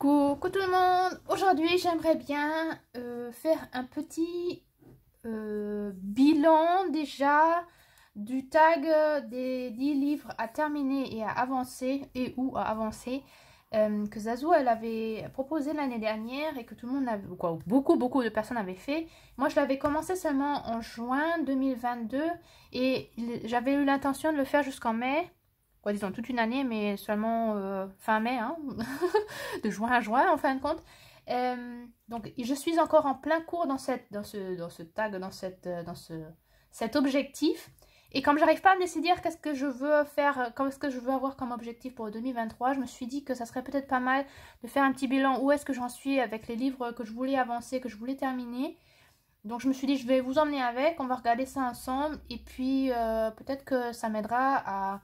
Coucou tout le monde. Aujourd'hui j'aimerais bien faire un petit bilan déjà du tag des 10 livres à terminer et à avancer ou à avancer que Zazu elle avait proposé l'année dernière et que tout le monde avait, quoi, beaucoup de personnes avaient fait. Moi je l'avais commencé seulement en juin 2022 et j'avais eu l'intention de le faire jusqu'en mai. Quoi, disons toute une année, mais seulement fin mai, hein, de juin à juin en fin de compte. Donc je suis encore en plein cours dans cet objectif. Et comme j'arrive pas à me décider qu'est-ce que je veux faire, qu'est-ce que je veux avoir comme objectif pour 2023, je me suis dit que ça serait peut-être pas mal de faire un petit bilan où est-ce que j'en suis avec les livres que je voulais avancer, que je voulais terminer. Donc je me suis dit je vais vous emmener avec, on va regarder ça ensemble et puis peut-être que ça m'aidera à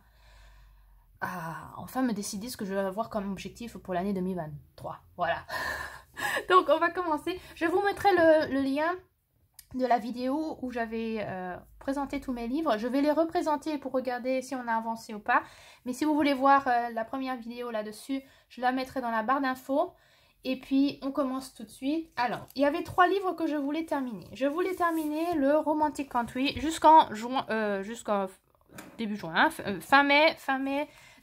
enfin me décider ce que je vais avoir comme objectif pour l'année 2023. Voilà. Donc on va commencer. Je vous mettrai le lien de la vidéo où j'avais présenté tous mes livres. Je vais les représenter pour regarder si on a avancé ou pas. Mais si vous voulez voir la première vidéo là-dessus, je la mettrai dans la barre d'infos. Et puis on commence tout de suite. Alors, il y avait 3 livres que je voulais terminer. Je voulais terminer le Romantic Country jusqu'en début juin, fin mai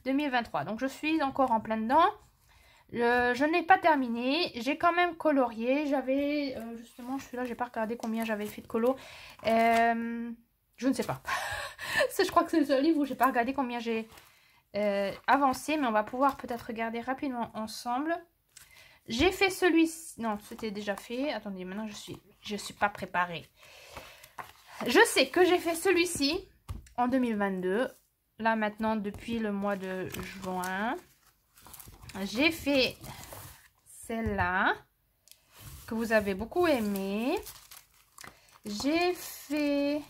2023. Donc je suis encore en plein dedans. Je n'ai pas terminé. J'ai quand même colorié. J'avais justement, je suis là, j'ai pas regardé combien j'avais fait de colo. Je ne sais pas. Je crois que c'est le seul livre où j'ai pas regardé combien j'ai avancé, mais on va pouvoir peut-être regarder rapidement ensemble. J'ai fait celui-ci. Non, c'était déjà fait. Attendez, maintenant je suis pas préparée. Je sais que j'ai fait celui-ci en 2022. Là maintenant depuis le mois de juin. J'ai fait celle-là que vous avez beaucoup aimé. J'ai fait...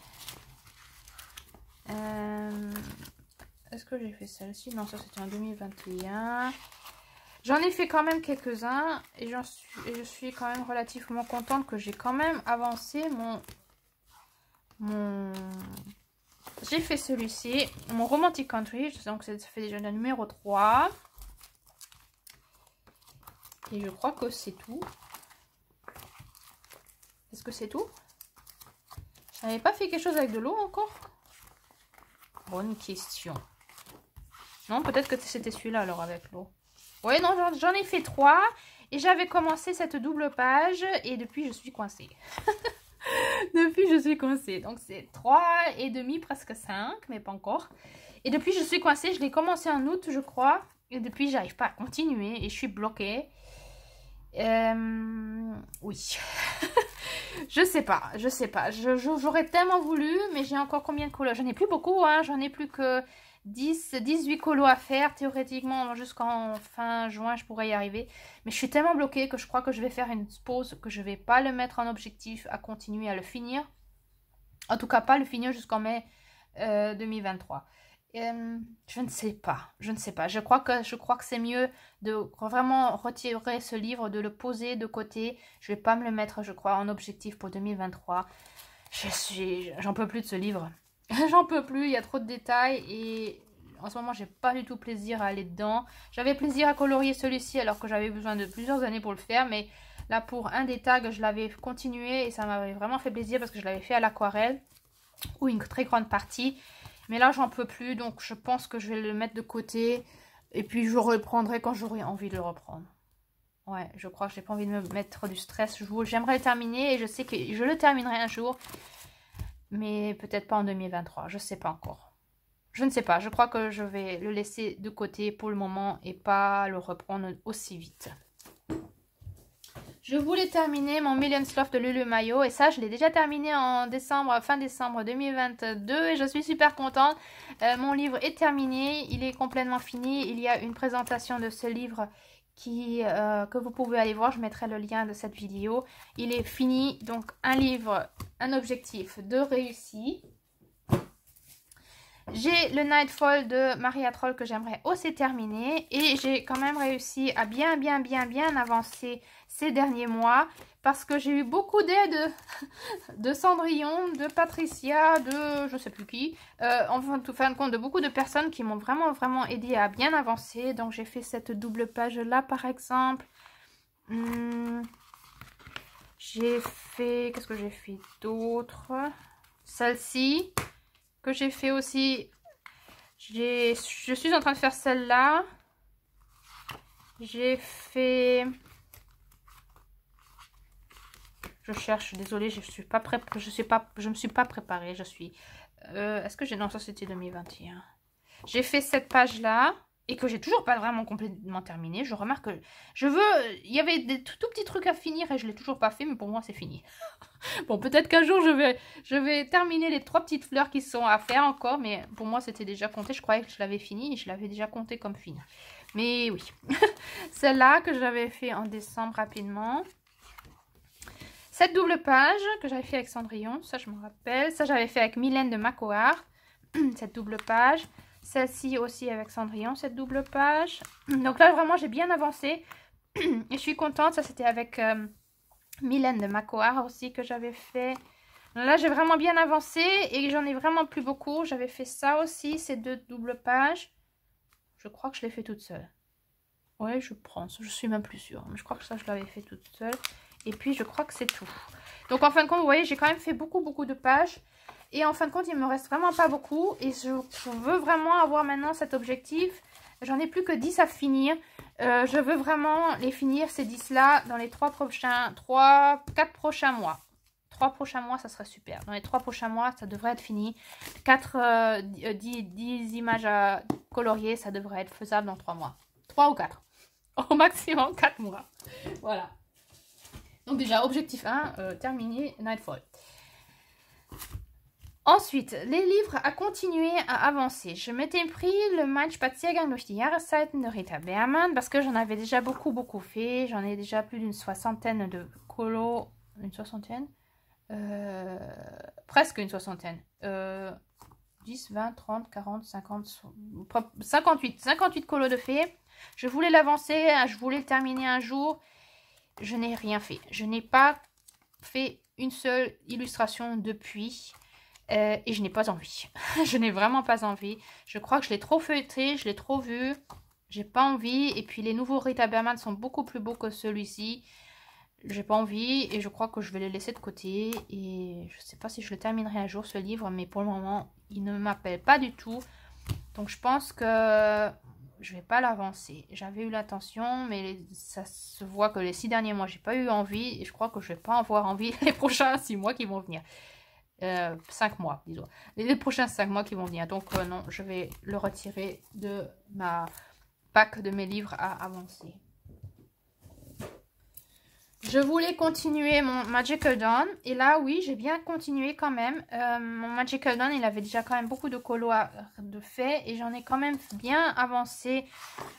Est-ce que j'ai fait celle-ci? Non, ça c'était en 2021. J'en ai fait quand même quelques-uns et je suis quand même relativement contente que j'ai quand même avancé J'ai fait celui-ci, mon Romantic Country, donc ça fait déjà le numéro 3. Et je crois que c'est tout. Est-ce que c'est tout? Je n'avais pas fait quelque chose avec de l'eau encore? Bonne question. Non, peut-être que c'était celui-là alors avec l'eau. Oui, non, j'en ai fait 3. Et j'avais commencé cette double page et depuis je suis coincée. Depuis je suis coincée. Donc c'est 3,5, presque 5, mais pas encore. Et depuis je suis coincée, je l'ai commencé en août je crois. Et depuis j'arrive pas à continuer et je suis bloquée. Oui. Je sais pas. J'aurais tellement voulu, mais j'ai encore combien de colos? J'en ai plus beaucoup, hein. J'en ai plus que 18 colos à faire. Théoriquement, jusqu'en fin juin, je pourrais y arriver. Mais je suis tellement bloquée que je crois que je vais faire une pause, que je vais pas le mettre en objectif à continuer à le finir. En tout cas, pas le finir jusqu'en mai 2023. Je ne sais pas. Je crois que c'est mieux de vraiment retirer ce livre, de le poser de côté. Je vais pas me le mettre, je crois, en objectif pour 2023. J'en peux plus de ce livre. J'en peux plus, il y a trop de détails et en ce moment, j'ai pas du tout plaisir à aller dedans. J'avais plaisir à colorier celui-ci alors que j'avais besoin de plusieurs années pour le faire, mais là, pour un des tags, je l'avais continué et ça m'avait vraiment fait plaisir parce que je l'avais fait à l'aquarelle ou une très grande partie. Mais là, j'en peux plus, donc je pense que je vais le mettre de côté. Et puis, je reprendrai quand j'aurai envie de le reprendre. Ouais, je crois que j'ai pas envie de me mettre du stress. J'aimerais le terminer et je sais que je le terminerai un jour. Mais peut-être pas en 2023, je sais pas encore. Je ne sais pas, je crois que je vais le laisser de côté pour le moment et pas le reprendre aussi vite. Je voulais terminer mon Millions Love de Lulu Mayo et ça je l'ai déjà terminé en fin décembre 2022 et je suis super contente. Mon livre est terminé, il est complètement fini. Il y a une présentation de ce livre que vous pouvez aller voir, je mettrai le lien de cette vidéo. Il est fini, donc un livre, un objectif de réussi. J'ai le Nightfall de Maria Troll que j'aimerais aussi terminer. Et j'ai quand même réussi à bien avancer ces derniers mois. Parce que j'ai eu beaucoup d'aide de Cendrillon, de Patricia, de je sais plus qui. En fin de compte, de beaucoup de personnes qui m'ont vraiment aidé à bien avancer. Donc j'ai fait cette double page là par exemple. J'ai fait... Qu'est-ce que j'ai fait d'autre? Celle-ci, que j'ai fait aussi. Je suis en train de faire celle-là. J'ai fait... Je cherche, désolée, je suis pas prêt, je me suis pas préparée, je suis... Est-ce que j'ai... Non, ça c'était 2021. J'ai fait cette page-là et que j'ai toujours pas vraiment complètement terminé. Je remarque que il y avait des tout petits trucs à finir et je l'ai toujours pas fait, mais pour moi c'est fini. Bon, peut-être qu'un jour je vais terminer les 3 petites fleurs qui sont à faire encore, mais pour moi c'était déjà compté. Je croyais que je l'avais fini et je l'avais déjà compté comme fini. Mais oui, celle-là que j'avais fait en décembre rapidement. Cette double page que j'avais fait avec Cendrillon, ça je me rappelle. Ça j'avais fait avec Mylène de Macoar, cette double page. Celle-ci aussi avec Cendrillon, cette double page. Donc là vraiment j'ai bien avancé et je suis contente. Ça c'était avec Mylène de Macoar aussi que j'avais fait. Là j'ai vraiment bien avancé et j'en ai vraiment plus beaucoup. J'avais fait ça aussi, ces 2 doubles pages. Je crois que je l'ai fait toute seule. Ouais, je pense, je suis même plus sûre. Mais je crois que ça je l'avais fait toute seule. Et puis, je crois que c'est tout. Donc, en fin de compte, vous voyez, j'ai quand même fait beaucoup de pages. Et en fin de compte, il me reste vraiment pas beaucoup. Et je veux vraiment avoir maintenant cet objectif. J'en ai plus que 10 à finir. Je veux vraiment les finir, ces 10-là, dans les 4 prochains mois. 3 prochains mois, ça serait super. Dans les 3 prochains mois, ça devrait être fini. 10 images à colorier, ça devrait être faisable dans 3 mois. 3 ou 4. Au maximum 4 mois. Voilà. Donc déjà, objectif 1, terminé Nightfall. Ensuite, les livres à continuer à avancer. Je m'étais pris le Mein Spaziergang durch die Jahreszeiten de Rita Berman parce que j'en avais déjà beaucoup fait. J'en ai déjà plus d'une 60aine de colos. Une soixantaine presque une soixantaine. 10, 20, 30, 40, 50, 58 colos de fées. Je voulais l'avancer, je voulais le terminer un jour. Je n'ai rien fait. Je n'ai pas fait une seule illustration depuis. Et je n'ai pas envie. Je n'ai vraiment pas envie. Je crois que je l'ai trop feuilleté. Je l'ai trop vu. J'ai pas envie. Et puis les nouveaux Rita Berman sont beaucoup plus beaux que celui-ci. J'ai pas envie. Et je crois que je vais les laisser de côté. Et je sais pas si je le terminerai un jour ce livre. Mais pour le moment, il ne m'appelle pas du tout. Donc je pense que... je vais pas l'avancer. J'avais eu l'intention, mais ça se voit que les 6 derniers mois, j'ai pas eu envie. Et je crois que je vais pas avoir envie les prochains 6 mois qui vont venir. 5 mois, disons. Les prochains 5 mois qui vont venir. Donc non, je vais le retirer de ma pack de mes livres à avancer. Je voulais continuer mon Magical Dawn. Et là, oui, j'ai bien continué quand même. Mon Magical Dawn, il avait déjà quand même beaucoup de colos de fait. Et j'en ai quand même bien avancé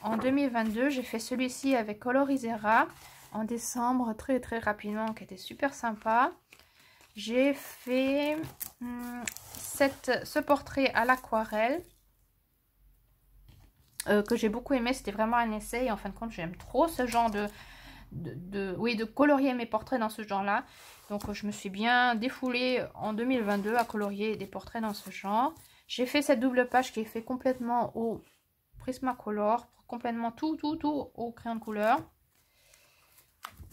en 2022. J'ai fait celui-ci avec Colorisera en décembre, très rapidement, qui était super sympa. J'ai fait ce portrait à l'aquarelle. Que j'ai beaucoup aimé. C'était vraiment un essai. Et en fin de compte, j'aime trop ce genre de colorier mes portraits dans ce genre là. Donc je me suis bien défoulée en 2022 à colorier des portraits dans ce genre. J'ai fait cette double page qui est fait complètement au Prismacolor, complètement tout au crayon de couleur,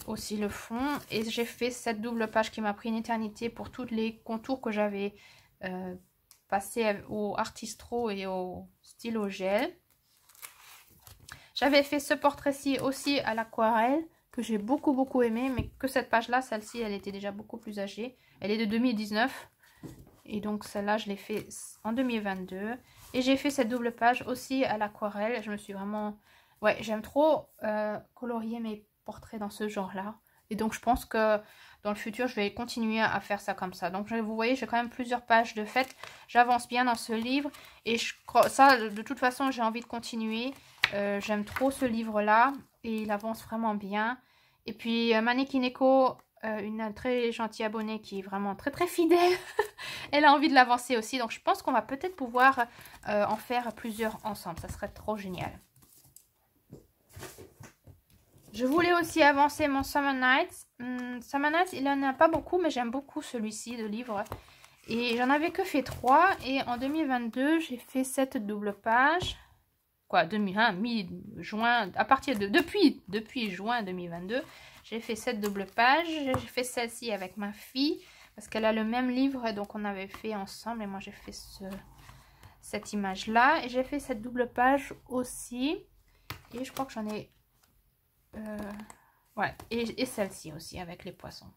aussi le fond. Et j'ai fait cette double page qui m'a pris une éternité pour tous les contours que j'avais passé au Artistro et au stylo gel. J'avais fait ce portrait-ci aussi à l'aquarelle, que j'ai beaucoup aimé, mais que cette page-là, celle-ci, elle était déjà beaucoup plus âgée. Elle est de 2019. Et donc, celle-là, je l'ai fait en 2022. Et j'ai fait cette double page aussi à l'aquarelle. Je me suis vraiment... ouais, j'aime trop colorier mes portraits dans ce genre-là. Et donc, je pense que dans le futur, je vais continuer à faire ça comme ça. Donc, vous voyez, j'ai quand même plusieurs pages de fait. J'avance bien dans ce livre. Et ça, de toute façon, j'ai envie de continuer. J'aime trop ce livre-là. Et il avance vraiment bien. Et puis, Manekineko, une très gentille abonnée qui est vraiment très fidèle. Elle a envie de l'avancer aussi. Donc, je pense qu'on va peut-être pouvoir en faire plusieurs ensemble. Ça serait trop génial. Je voulais aussi avancer mon Summer Nights. Summer Nights, il n'en a pas beaucoup, mais j'aime beaucoup celui-ci de livre. Et j'en avais que fait 3. Et en 2022, j'ai fait cette double page. quoi, mi-juin, à partir de, depuis juin 2022, j'ai fait cette double page. J'ai fait celle-ci avec ma fille, parce qu'elle a le même livre, donc on avait fait ensemble, et moi j'ai fait cette image-là. Et j'ai fait cette double page aussi, et je crois que j'en ai... ouais, et celle-ci aussi, avec les poissons.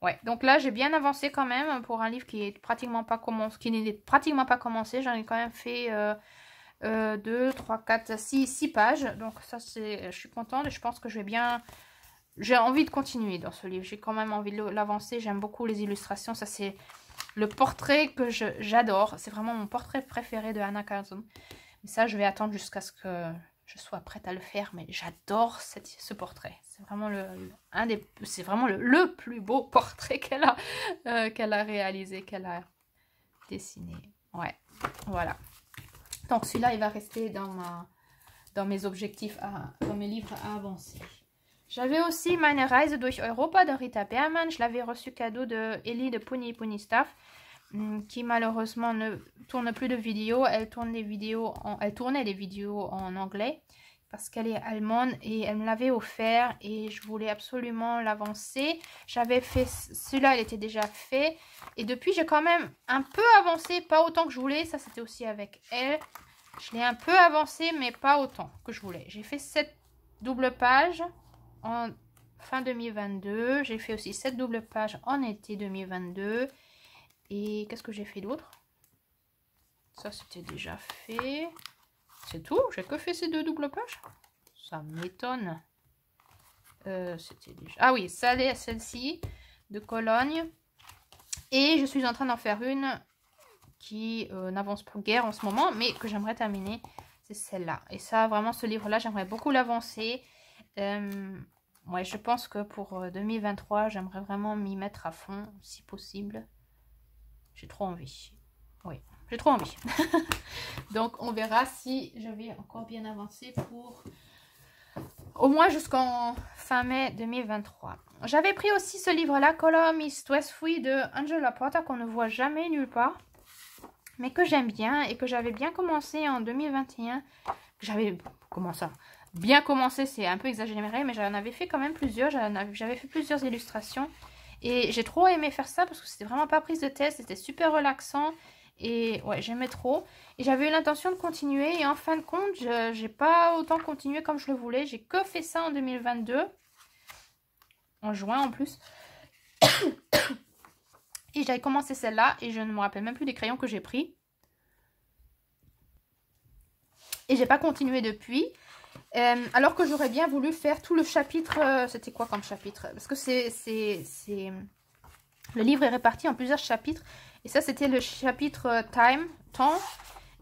Ouais, donc là, j'ai bien avancé quand même pour un livre qui est pratiquement pas commencé, qui n'est pratiquement pas commencé. J'en ai quand même fait 2, 3, 4, 6 pages. Donc ça, je suis contente et je pense que je vais bien... J'ai envie de continuer dans ce livre. J'ai quand même envie de l'avancer. J'aime beaucoup les illustrations. Ça, c'est le portrait que j'adore. C'est vraiment mon portrait préféré de Anna Carlson. Mais ça, je vais attendre jusqu'à ce que je sois prête à le faire, mais j'adore ce portrait. C'est vraiment le plus beau portrait qu'elle a réalisé, qu'elle a dessiné. Ouais, voilà. Donc celui-là, il va rester dans mes objectifs, dans mes livres à avancer. J'avais aussi Meine Reise durch Europa de Rita Berman. Je l'avais reçu cadeau de Ellie de Puni Puni Staff, qui malheureusement ne tourne plus de vidéos. Elle tournait des vidéos en anglais parce qu'elle est allemande, et elle me l'avait offert et je voulais absolument l'avancer. J'avais fait celui-là, il était déjà fait, et depuis j'ai quand même un peu avancé, pas autant que je voulais. Ça, c'était aussi avec elle. Je l'ai un peu avancé, mais pas autant que je voulais. J'ai fait cette double page en fin 2022. J'ai fait aussi cette double page en été 2022. Et qu'est-ce que j'ai fait d'autre? Ça, c'était déjà fait. C'est tout? J'ai que fait ces 2 doubles pages? Ça m'étonne. C'était déjà... Ah oui, celle-ci de Cologne. Et je suis en train d'en faire une qui n'avance pas guère en ce moment, mais que j'aimerais terminer. C'est celle-là. Et ça, vraiment, ce livre-là, j'aimerais beaucoup l'avancer. Ouais, je pense que pour 2023, j'aimerais vraiment m'y mettre à fond, si possible. J'ai trop envie. Oui, j'ai trop envie. Donc, on verra si je vais encore bien avancer pour au moins jusqu'en fin mai 2023. J'avais pris aussi ce livre-là, Color Me Stress Free de Angela Porter, qu'on ne voit jamais nulle part, mais que j'aime bien et que j'avais bien commencé en 2021. Comment ça? Bien commencé, c'est un peu exagéré, mais j'en avais fait quand même plusieurs. J'avais fait plusieurs illustrations. Et j'ai trop aimé faire ça parce que c'était vraiment pas prise de tête, c'était super relaxant. Et ouais, j'aimais trop. Et j'avais eu l'intention de continuer. Et en fin de compte, j'ai pas autant continué comme je le voulais. J'ai que fait ça en 2022. En juin en plus. Et j'avais commencé celle-là. Et je ne me rappelle même plus des crayons que j'ai pris. Et j'ai pas continué depuis. Alors que j'aurais bien voulu faire tout le chapitre. C'était quoi comme chapitre? Parce que le livre est réparti en plusieurs chapitres. Et ça, c'était le chapitre temps.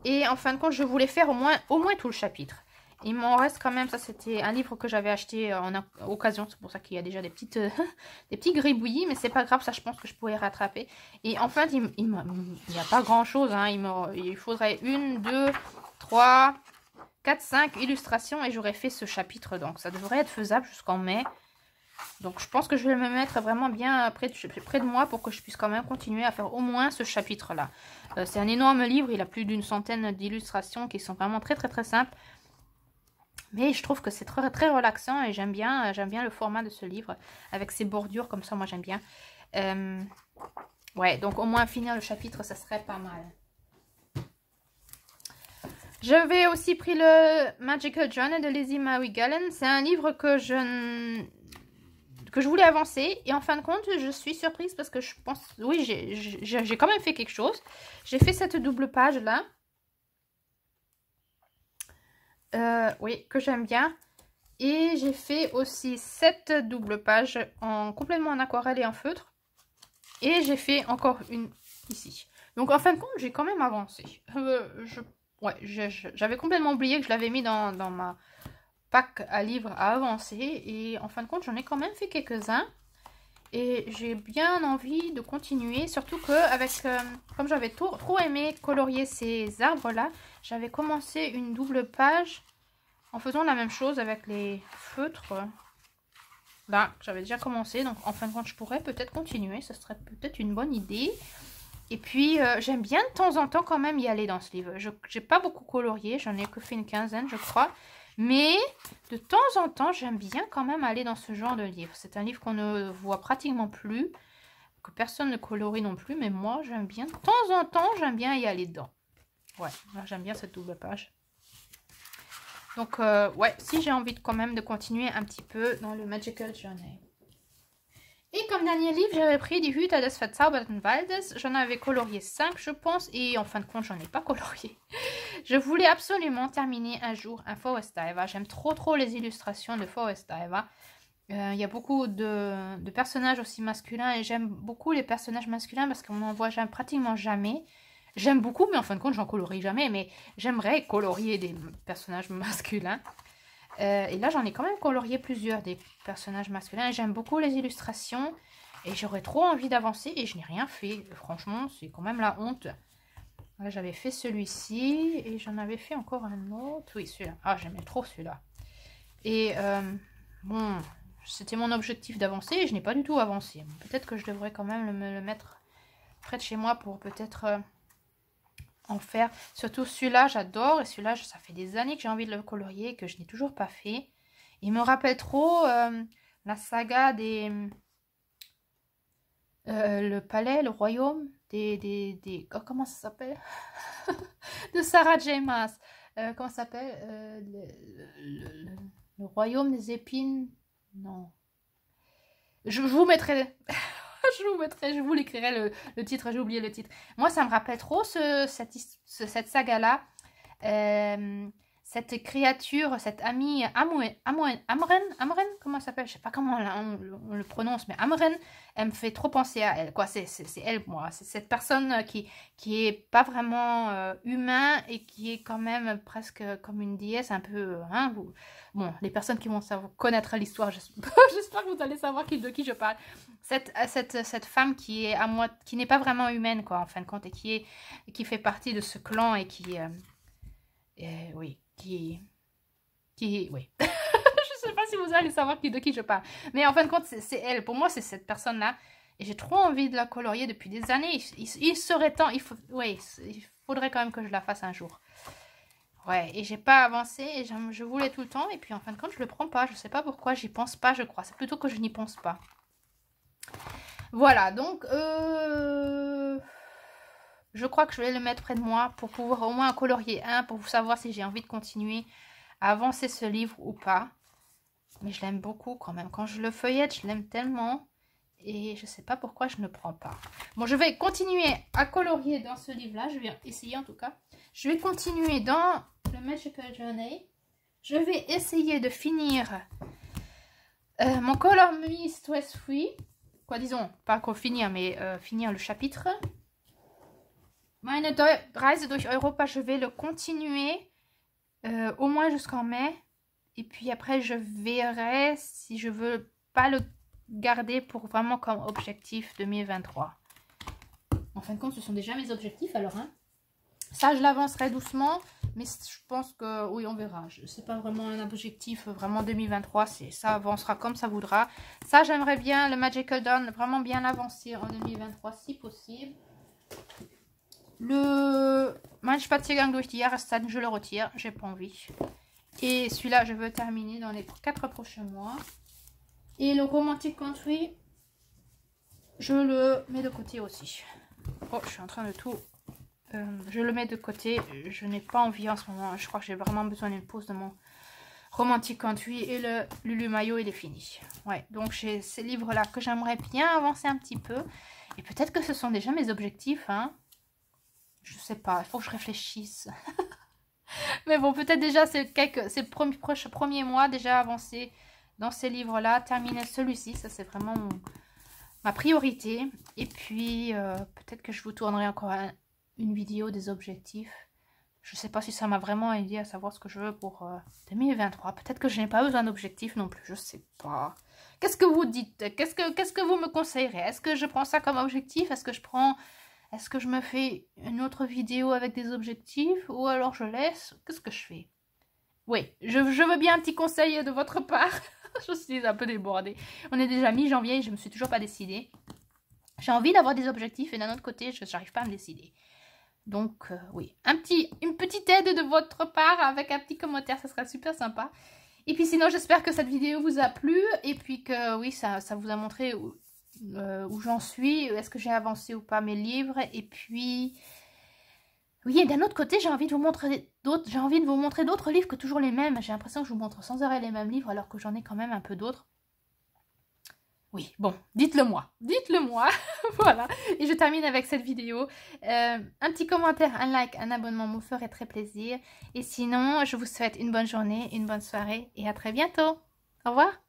Et en fin de compte, je voulais faire au moins tout le chapitre. Il m'en reste quand même. Ça, c'était un livre que j'avais acheté en occasion. C'est pour ça qu'il y a déjà des petits gribouillis. Mais c'est pas grave, ça, je pense que je pourrais rattraper. Et en fait, il n'y a pas grand-chose. Hein. Il faudrait 1, 2, 3, 4, 5 illustrations. Et j'aurais fait ce chapitre. Donc, ça devrait être faisable jusqu'en mai. Donc je pense que je vais me mettre vraiment bien près de moi pour que je puisse quand même continuer à faire au moins ce chapitre-là. C'est un énorme livre, il a plus d'une centaine d'illustrations qui sont vraiment très très très simples. Mais je trouve que c'est très très relaxant et j'aime bien le format de ce livre avec ses bordures comme ça, moi j'aime bien. Ouais, donc au moins finir le chapitre, ça serait pas mal. J'avais aussi pris le Magical Journey de Lizzie Marie Gallen. C'est un livre que je voulais avancer. Et en fin de compte, je suis surprise parce que je pense... Oui, j'ai quand même fait quelque chose. J'ai fait cette double page-là. Oui, que j'aime bien. Et j'ai fait aussi cette double page complètement en aquarelle et en feutre. Et j'ai fait encore une ici. Donc en fin de compte, j'ai quand même avancé. J'avais complètement oublié que je l'avais mis dans ma pack à livres à avancer. Et en fin de compte, j'en ai quand même fait quelques-uns. Et j'ai bien envie de continuer. Surtout que comme j'avais trop aimé colorier ces arbres-là, j'avais commencé une double page en faisant la même chose avec les feutres. Là, j'avais déjà commencé. Donc en fin de compte, je pourrais peut-être continuer. Ce serait peut-être une bonne idée. Et puis, j'aime bien de temps en temps quand même y aller dans ce livre. Je n'ai pas beaucoup colorié, j'en ai que fait une quinzaine, je crois. Mais de temps en temps, j'aime bien quand même aller dans ce genre de livre. C'est un livre qu'on ne voit pratiquement plus, que personne ne colorie non plus. Mais moi, j'aime bien, de temps en temps, j'aime bien y aller dedans. Ouais, j'aime bien cette double page. Donc, ouais, si j'ai envie quand même de continuer un petit peu dans le Magical Journey. Et comme dernier livre, j'avais pris Die Hüter des verzauberten Waldes. J'en avais colorié 5, je pense. Et en fin de compte, j'en ai pas colorié. Je voulais absolument terminer un jour un Forest Diver. J'aime trop les illustrations de Forest Diver. Il y a beaucoup de personnages aussi masculins. Et j'aime beaucoup les personnages masculins parce qu'on n'en voit pratiquement jamais. J'aime beaucoup, mais en fin de compte, j'en colorie jamais. Mais j'aimerais colorier des personnages masculins. Et là, j'en ai quand même colorié plusieurs des personnages masculins. J'aime beaucoup les illustrations. Et j'aurais trop envie d'avancer. Et je n'ai rien fait. Franchement, c'est quand même la honte. Là, j'avais fait celui-ci. Et j'en avais fait encore un autre. Oui, celui-là. Ah, j'aimais trop celui-là. Et bon, c'était mon objectif d'avancer. Et je n'ai pas du tout avancé. Peut-être que je devrais quand même me le mettre près de chez moi pour peut-être... en faire. Surtout celui-là, j'adore. Et celui-là, ça fait des années que j'ai envie de le colorier et que je n'ai toujours pas fait. Il me rappelle trop la saga des... le palais, le royaume oh, comment ça s'appelle? De Sarah J. Maas. Comment ça s'appelle? Le royaume des épines. Non. Je vous mettrai... je vous l'écrirai le titre, j'ai oublié le titre. Moi, ça me rappelle trop cette saga-là. Cette créature, cette amie Amren, comment elle s'appelle? Je sais pas comment on le prononce, mais Amren, elle me fait trop penser à elle. Quoi, c'est elle, moi. C'est cette personne qui est pas vraiment humain et qui est quand même presque comme une déesse, un peu... Hein, bon, les personnes qui vont connaître l'histoire, j'espère que vous allez savoir de qui je parle. Cette femme qui est à moi, qui n'est pas vraiment humaine, quoi, en fin de compte, et qui fait partie de ce clan et qui... oui. Oui. Je sais pas si vous allez savoir de qui je parle. Mais en fin de compte, c'est elle. Pour moi, c'est cette personne-là. Et j'ai trop envie de la colorier depuis des années. Il serait temps. Il faudrait quand même que je la fasse un jour. Ouais, et j'ai pas avancé. Et je voulais tout le temps. Et puis en fin de compte, je le prends pas. Je sais pas pourquoi. J'y pense pas, je crois. C'est plutôt que je n'y pense pas. Voilà, donc... je crois que je vais le mettre près de moi pour pouvoir au moins en colorier un, pour savoir si j'ai envie de continuer à avancer ce livre ou pas. Mais je l'aime beaucoup quand même. Quand je le feuillette, je l'aime tellement. Et je ne sais pas pourquoi je ne prends pas. Bon, je vais continuer à colorier dans ce livre-là. Je vais essayer en tout cas. Je vais continuer dans le Magical Journey. Je vais essayer de finir mon Color Me Stress Free. Quoi, disons, pas encore finir, mais finir le chapitre. Meine Reise durch Europa, je vais le continuer au moins jusqu'en mai. Et puis après, je verrai si je veux pas le garder pour vraiment comme objectif 2023. En fin de compte, ce sont déjà mes objectifs alors. Hein. Ça, je l'avancerai doucement. Mais je pense que, oui, on verra. C'est pas vraiment un objectif vraiment 2023. Ça avancera comme ça voudra. Ça, j'aimerais bien le Magical Dawn vraiment bien avancer en 2023 si possible. Le Mein Spaziergang durch die Jahreszeiten, je le retire, j'ai pas envie. Et celui-là, je veux terminer dans les 4 prochains mois. Et le Romantic Country, je le mets de côté aussi. Oh, je suis en train de tout... je le mets de côté, je n'ai pas envie en ce moment. Je crois que j'ai vraiment besoin d'une pause de mon Romantic Country. Et le Lulu Mayo, il est fini. Ouais, donc j'ai ces livres-là que j'aimerais bien avancer un petit peu. Et peut-être que ce sont déjà mes objectifs, hein. Je sais pas, il faut que je réfléchisse. Mais bon, peut-être déjà ces premiers mois déjà avancé dans ces livres-là. Terminer celui-ci, ça c'est vraiment ma priorité. Et puis, peut-être que je vous tournerai encore une vidéo des objectifs. Je sais pas si ça m'a vraiment aidé à savoir ce que je veux pour 2023. Peut-être que je n'ai pas besoin d'objectifs non plus, je sais pas. Qu'est-ce que vous dites? Qu'est-ce que vous me conseillerez? Est-ce que je prends ça comme objectif? Est-ce que je me fais une autre vidéo avec des objectifs ou alors je laisse? Qu'est-ce que je fais? Oui, je veux bien un petit conseil de votre part. Je suis un peu débordée. On est déjà mi-janvier et je ne me suis toujours pas décidée. J'ai envie d'avoir des objectifs et d'un autre côté, je n'arrive pas à me décider. Donc, oui, une petite aide de votre part avec un petit commentaire, ça serait super sympa. Et puis sinon, j'espère que cette vidéo vous a plu et puis que, oui, ça vous a montré où j'en suis, est-ce que j'ai avancé ou pas mes livres. Et puis, oui, et d'un autre côté, j'ai envie de vous montrer d'autres livres que toujours les mêmes. J'ai l'impression que je vous montre sans arrêt les mêmes livres alors que j'en ai quand même un peu d'autres. Oui, bon, dites-le moi, voilà, et je termine avec cette vidéo. Un petit commentaire, un like, un abonnement me ferait très plaisir. Et sinon, je vous souhaite une bonne journée, une bonne soirée et à très bientôt. Au revoir.